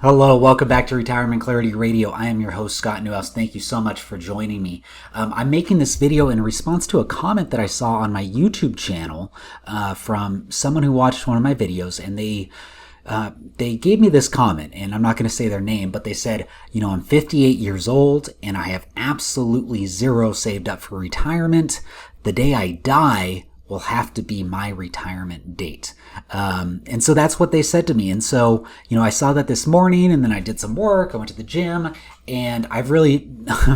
Hello, welcome back to Retirement Clarity Radio. I am your host, Scott Newhouse. Thank you so much for joining me. I'm making this video in response to a comment that I saw on my YouTube channel from someone who watched one of my videos, and they gave me this comment, and I'm not going to say their name, but they said, I'm 58 years old, and I have absolutely zero saved up for retirement. The day I die will have to be my retirement date. And so that's what they said to me. And so, I saw that this morning, and then I did some work. I went to the gym, and I've really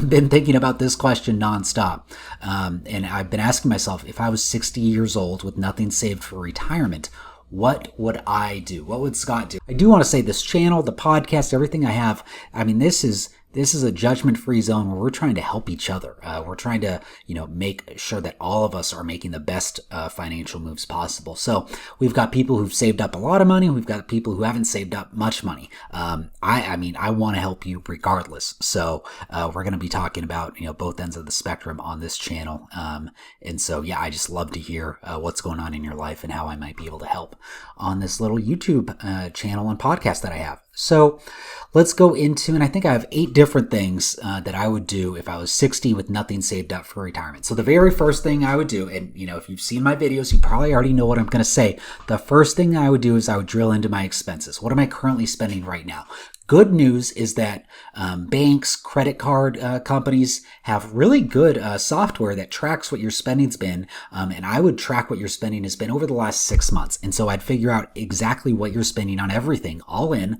been thinking about this question nonstop. And I've been asking myself, if I was 60 years old with nothing saved for retirement, what would I do? What would Scott do? I do want to say this channel, the podcast, everything I have, this is a judgment-free zone where we're trying to help each other. We're trying to, make sure that all of us are making the best financial moves possible. So we've got people who've saved up a lot of money. We've got people who haven't saved up much money. I want to help you regardless. So we're going to be talking about, both ends of the spectrum on this channel. And so, I just love to hear what's going on in your life and how I might be able to help on this little YouTube channel and podcast that I have. So let's go into, and I think I have 8 different things that I would do if I was 60 with nothing saved up for retirement. So the very first thing I would do, and if you've seen my videos, you probably already know what I'm going to say. The first thing I would do is I would drill into my expenses. What am I currently spending right now? Good news is that banks, credit card companies have really good software that tracks what your spending's been, and I would track what your spending has been over the last 6 months. And so I'd figure out exactly what you're spending on everything, all in,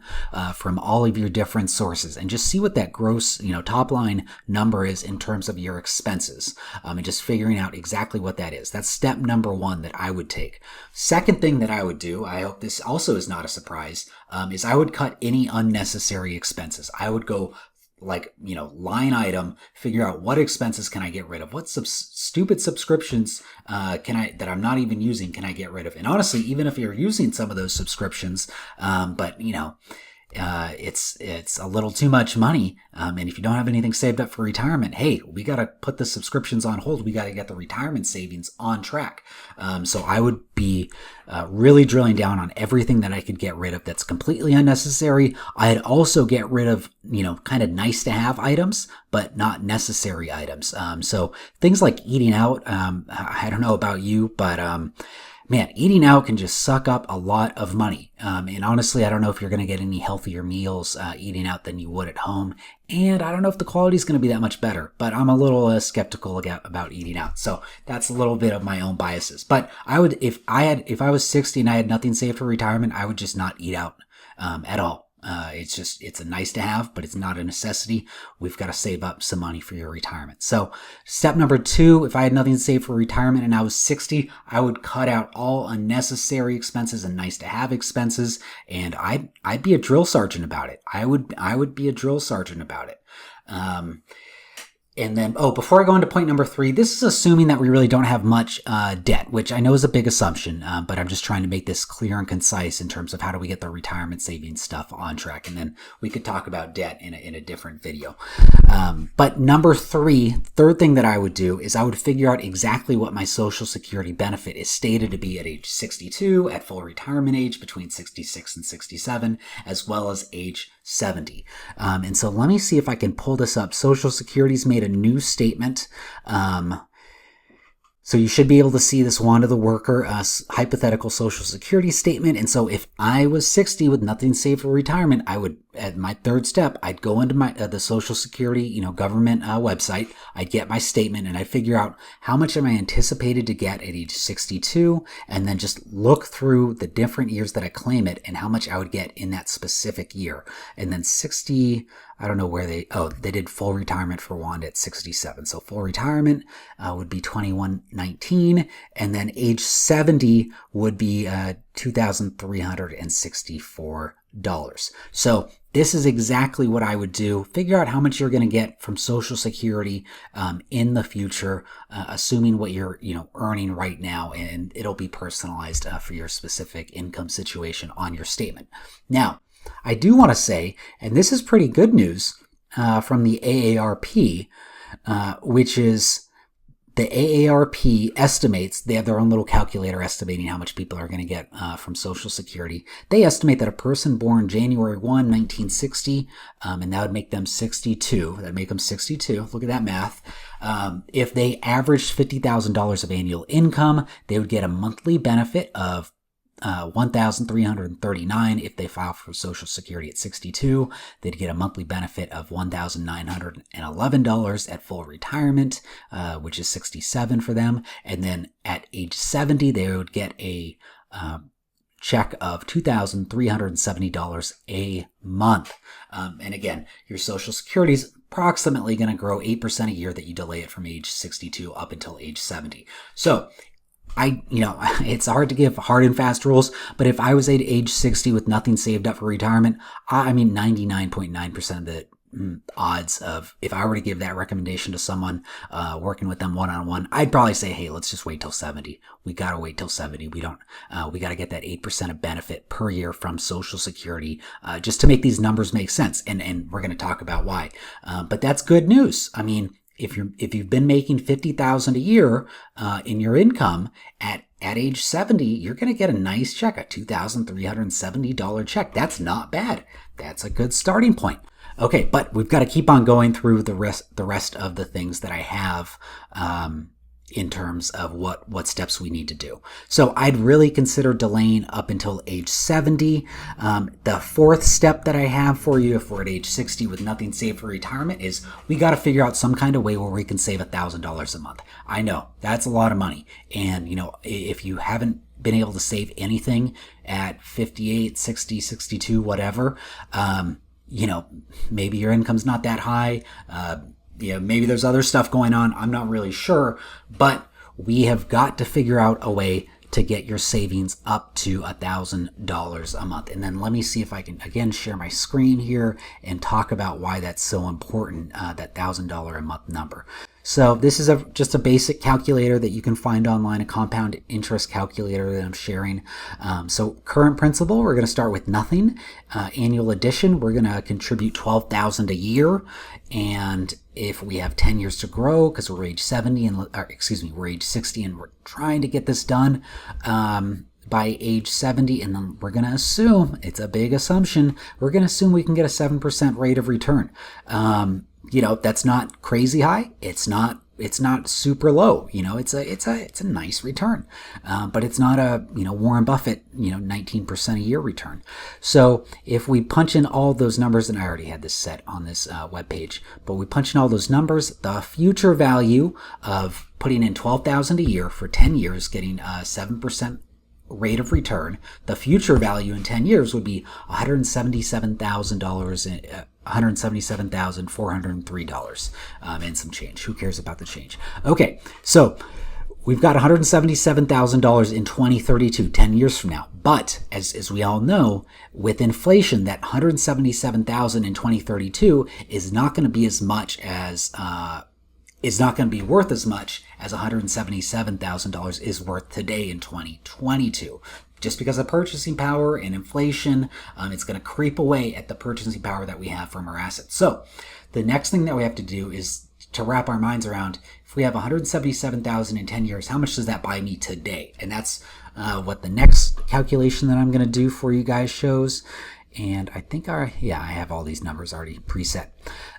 from all of your different sources, and just see what that gross, top line number is in terms of your expenses, and just figuring out exactly what that is. That's step number 1 that I would take. Second thing that I would do, I hope this also is not a surprise, is I would cut any unnecessary expenses. I would go line item, figure out what expenses can I get rid of? What stupid subscriptions that I'm not even using can I get rid of? And honestly, even if you're using some of those subscriptions, but it's a little too much money. And if you don't have anything saved up for retirement, hey, we got to put the subscriptions on hold. We got to get the retirement savings on track. So I would be really drilling down on everything that I could get rid of that's completely unnecessary. I'd also get rid of, kind of nice to have items, but not necessary items. So things like eating out, I don't know about you, but, man, eating out can just suck up a lot of money. And honestly, I don't know if you're going to get any healthier meals eating out than you would at home. And I don't know if the quality is going to be that much better, but I'm a little skeptical about eating out. So that's a little bit of my own biases. But I would, if I was 60 and I had nothing saved for retirement, I would just not eat out at all. It's a nice to have, but it's not a necessity. We've got to save up some money for your retirement. So step number 2, if I had nothing saved for retirement and I was 60, I would cut out all unnecessary expenses and nice to have expenses. And I'd be a drill sergeant about it. I would be a drill sergeant about it. And then, before I go into point number 3, this is assuming that we really don't have much debt, which I know is a big assumption, but I'm just trying to make this clear and concise in terms of how do we get the retirement savings stuff on track. And then we could talk about debt in a different video. But number 3, third thing that I would do is I would figure out exactly what my Social Security benefit is stated to be at age 62, at full retirement age between 66 and 67, as well as age 70. And so let me see if I can pull this up. Social Security's made a new statement. So you should be able to see this Wanda the Worker hypothetical Social Security statement. And so if I was 60 with nothing saved for retirement, I would, at my third step, I'd go into the Social Security, government website. I'd get my statement and I'd figure out how much am I anticipated to get at age 62, and then just look through the different years that I claim it and how much I would get in that specific year. And then 60, I don't know where they did full retirement for Wanda at 67. So full retirement would be 2119, and then age 70 would be $2,364. So this is exactly what I would do. Figure out how much you're going to get from Social Security in the future, assuming what you're earning right now, and it'll be personalized for your specific income situation on your statement. Now, I do want to say, and this is pretty good news from the AARP, which is the AARP estimates, they have their own little calculator estimating how much people are going to get from Social Security. They estimate that a person born January 1, 1960, and that would make them 62. That would make them 62. Look at that math. If they averaged $50,000 of annual income, they would get a monthly benefit of $1,339. If they file for Social Security at 62, they'd get a monthly benefit of $1,911 at full retirement, which is 67 for them. And then at age 70, they would get a check of $2,370 a month. And again, your Social Security is approximately going to grow 8% a year that you delay it from age 62 up until age 70. So it's hard to give hard and fast rules, but if I was at age 60 with nothing saved up for retirement, 99.9% of the odds of, if I were to give that recommendation to someone working with them one-on-one, I'd probably say, hey, let's just wait till 70. We got to wait till 70. We got to get that 8% of benefit per year from Social Security just to make these numbers make sense. And we're going to talk about why. But that's good news. I mean, if you've been making $50,000 a year in your income at age 70, you're going to get a nice check, a $2,370 check. That's not bad. That's a good starting point. Okay, but we've got to keep on going through the rest of the things that I have in terms of what steps we need to do. So I'd really consider delaying up until age 70. The fourth step that I have for you, if we're at age 60 with nothing saved for retirement, is we got to figure out some kind of way where we can save $1,000 a month. I know that's a lot of money. And, if you haven't been able to save anything at 58, 60, 62, whatever, maybe your income's not that high. Maybe there's other stuff going on. I'm not really sure, but we have got to figure out a way to get your savings up to $1,000 a month. And then let me see if I can, again, share my screen here and talk about why that's so important, that $1,000 a month number. So this is just a basic calculator that you can find online, a compound interest calculator that I'm sharing. So current principal, we're going to start with nothing. Annual addition, we're going to contribute $12,000 a year. And if we have 10 years to grow, because we're age 70 we're age 60 and we're trying to get this done by age 70, and then we're going to assume, it's a big assumption, we're going to assume we can get a 7% rate of return. That's not crazy high. It's not super low. It's a nice return. But it's not a, Warren Buffett, 19% a year return. So if we punch in all those numbers, and I already had this set on this webpage, but we punch in all those numbers, the future value of putting in $12,000 a year for 10 years, getting a 7% rate of return, the future value in 10 years would be $177,403 and some change. Who cares about the change? Okay, so we've got $177,000 in 2032, 10 years from now. But as we all know, with inflation, that $177,000 in 2032 is not going to be as much as is not going to be worth as much as $177,000 is worth today in 2022. Just because of purchasing power and inflation, it's going to creep away at the purchasing power that we have from our assets. So the next thing that we have to do is to wrap our minds around, if we have $177,000 in 10 years, how much does that buy me today? And that's what the next calculation that I'm going to do for you guys shows. And I think I have all these numbers already preset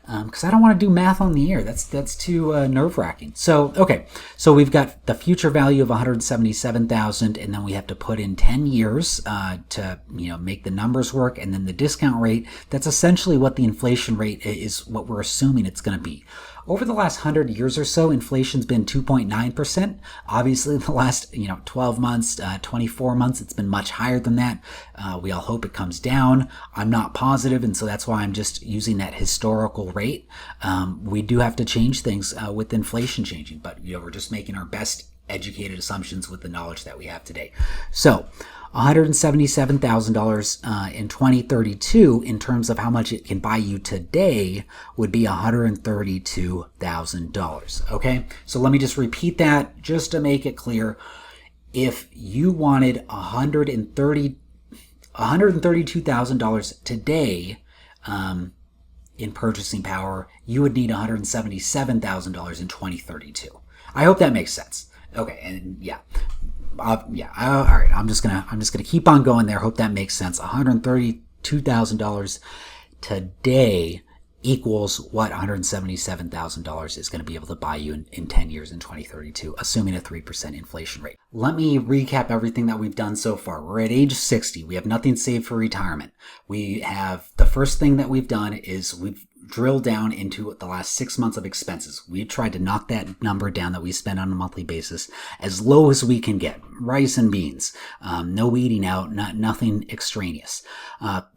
because I don't want to do math on the air. That's too nerve-wracking. So we've got the future value of $177,000, and then we have to put in 10 years to make the numbers work, and then the discount rate. That's essentially what the inflation rate is, what we're assuming it's going to be. Over the last 100 years or so, inflation's been 2.9%. Obviously, the last 12 months, 24 months, it's been much higher than that. We all hope it comes down. I'm not positive, and so that's why I'm just using that historical rate. We do have to change things with inflation changing, but we're just making our best educated assumptions with the knowledge that we have today. So $177,000 in 2032 in terms of how much it can buy you today would be $132,000. Okay, so let me just repeat that just to make it clear. If you wanted $132,000 today in purchasing power, you would need $177,000 in 2032. I hope that makes sense. Okay, and yeah. All right. I'm just gonna keep on going there. Hope that makes sense. $132,000 today equals what $177,000 is going to be able to buy you in 10 years in 2032, assuming a 3% inflation rate. Let me recap everything that we've done so far. We're at age 60. We have nothing saved for retirement. We have, the first thing that we've done is we've drilled down into the last 6 months of expenses. We've tried to knock that number down that we spend on a monthly basis as low as we can get. Rice and beans, no eating out, nothing extraneous.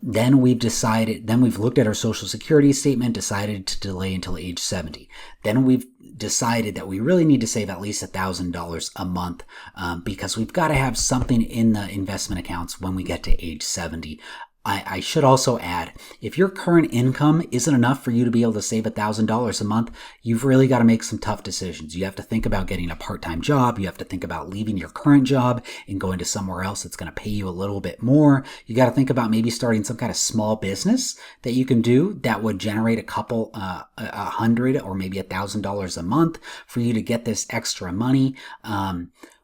Then we've looked at our Social Security statement, decided to delay until age 70. Then we've decided that we really need to save at least $1,000 a month because we've got to have something in the investment accounts when we get to age 70. I should also add, if your current income isn't enough for you to be able to save $1,000 a month, you've really got to make some tough decisions. You have to think about getting a part-time job. You have to think about leaving your current job and going to somewhere else that's going to pay you a little bit more. You got to think about maybe starting some kind of small business that you can do that would generate $100 or maybe $1,000 a month for you to get this extra money.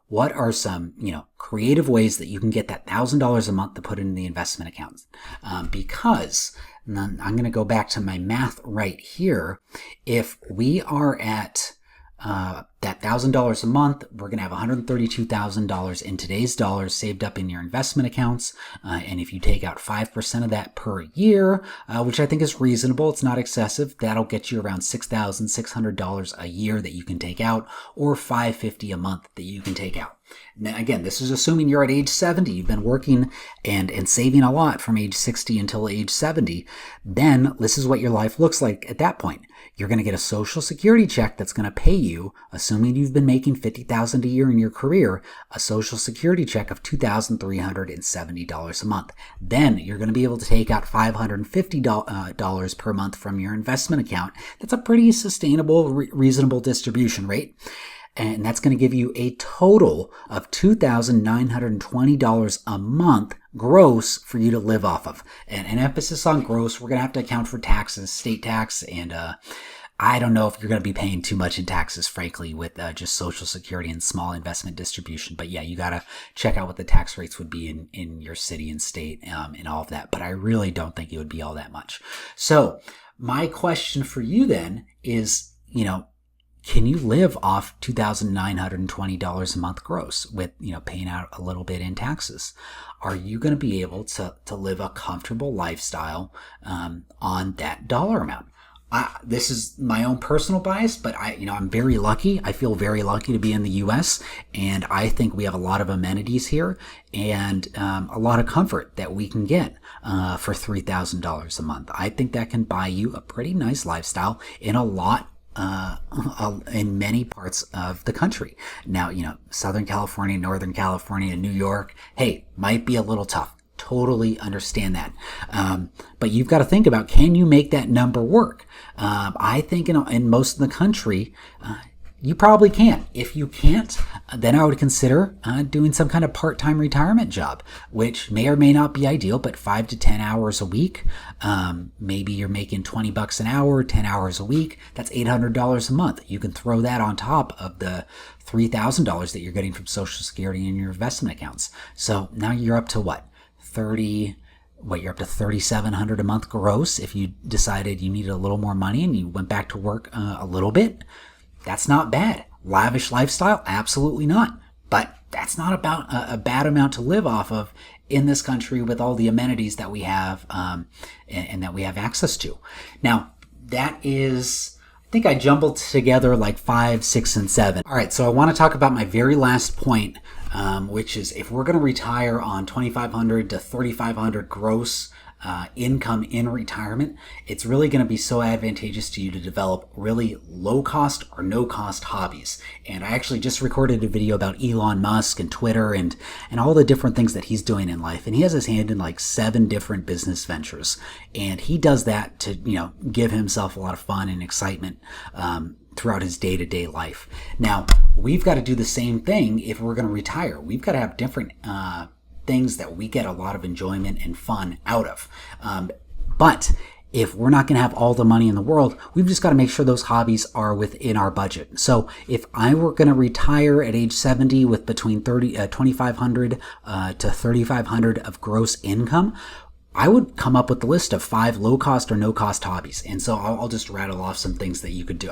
What are some, creative ways that you can get that $1,000 a month to put in the investment accounts? Because I'm going to go back to my math right here. If we are at that $1,000 a month, we're going to have $132,000 in today's dollars saved up in your investment accounts. And if you take out 5% of that per year, which I think is reasonable, it's not excessive, that'll get you around $6,600 a year that you can take out, or $550 a month that you can take out. Now, again, this is assuming you're at age 70. You've been working and saving a lot from age 60 until age 70. Then this is what your life looks like at that point. You're going to get a Social Security check that's going to pay you, assuming you've been making $50,000 a year in your career, a Social Security check of $2,370 a month. Then you're going to be able to take out $550 per month from your investment account. That's a pretty sustainable, reasonable distribution rate. And that's going to give you a total of $2,920 a month gross for you to live off of. And an emphasis on gross. We're going to have to account for taxes, state tax, and I don't know if you're going to be paying too much in taxes, frankly, with just Social Security and small investment distribution. But yeah, you got to check out what the tax rates would be in your city and state and all of that. But I really don't think it would be all that much. So my question for you then is, can you live off $2,920 a month gross with, paying out a little bit in taxes? Are you going to be able to live a comfortable lifestyle on that dollar amount? This is my own personal bias, but I'm very lucky. I feel very lucky to be in the U.S., and I think we have a lot of amenities here and a lot of comfort that we can get for $3,000 a month. I think that can buy you a pretty nice lifestyle in in many parts of the country. Now, Southern California, Northern California, New York, hey, might be a little tough. Totally understand that. But you've got to think about, can you make that number work? I think in most of the country, you probably can. If you can't, then I would consider doing some kind of part-time retirement job, which may or may not be ideal, but 5 to 10 hours a week. Maybe you're making $20 an hour, 10 hours a week. That's $800 a month. You can throw that on top of the $3,000 that you're getting from Social Security in your investment accounts. So now you're up to what? You're up to $3,700 a month gross. If you decided you needed a little more money and you went back to work a little bit, that's not bad. Lavish lifestyle? Absolutely not. But that's not about a bad amount to live off of in this country with all the amenities that we have and that we have access to. Now, that is, I think I jumbled together like 5, 6, and 7. All right, so I want to talk about my very last point, which is if we're going to retire on $2,500 to $3,500 gross income in retirement, it's really going to be so advantageous to you to develop really low cost or no cost hobbies. And I actually just recorded a video about Elon Musk and Twitter and all the different things that he's doing in life. And he has his hand in like 7 different business ventures. And he does that to, give himself a lot of fun and excitement throughout his day-to-day life. Now, we've got to do the same thing if we're going to retire. We've got to have different things that we get a lot of enjoyment and fun out of. But if we're not going to have all the money in the world, we've just got to make sure those hobbies are within our budget. So if I were going to retire at age 70 with between 2,500 to 3,500 of gross income, I would come up with the list of 5 low-cost or no-cost hobbies. And so I'll just rattle off some things that you could do.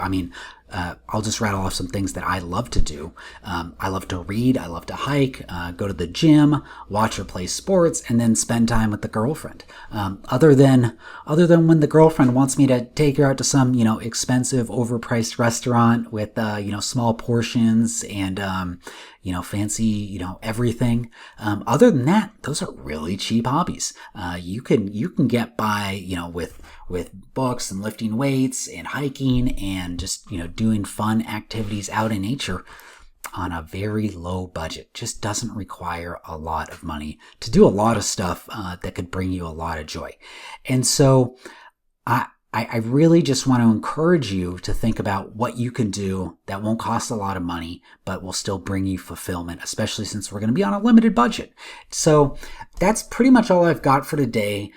I'll just rattle off some things that I love to do. I love to read. I love to hike, go to the gym, watch or play sports, and then spend time with the girlfriend. Other than when the girlfriend wants me to take her out to some, expensive, overpriced restaurant with, small portions and, fancy, everything. Other than that, those are really cheap hobbies. You can get by, with books and lifting weights and hiking and just, doing fun activities out in nature on a very low budget. Just doesn't require a lot of money to do a lot of stuff that could bring you a lot of joy. And so I really just want to encourage you to think about what you can do that won't cost a lot of money, but will still bring you fulfillment, especially since we're going to be on a limited budget. So that's pretty much all I've got for today.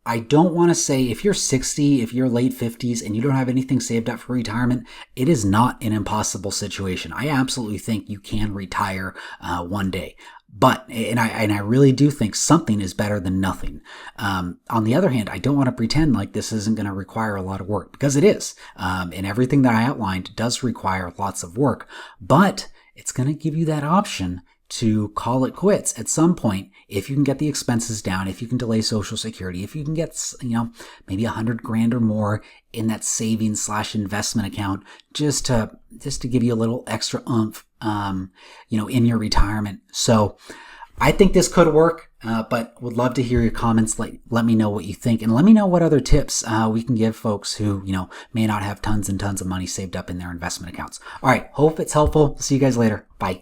I don't want to say if you're 60, if you're late 50s and you don't have anything saved up for retirement, it is not an impossible situation. I absolutely think you can retire one day. But, and I really do think something is better than nothing. On the other hand, I don't want to pretend like this isn't going to require a lot of work, because it is. And everything that I outlined does require lots of work, but it's going to give you that option to call it quits at some point if you can get the expenses down, if you can delay Social Security, if you can get, maybe $100,000 or more in that savings / investment account, just to give you a little extra oomph, in your retirement. So I think this could work, but would love to hear your comments. Let me know what you think, and let me know what other tips we can give folks who, may not have tons and tons of money saved up in their investment accounts. All right. Hope it's helpful. See you guys later. Bye.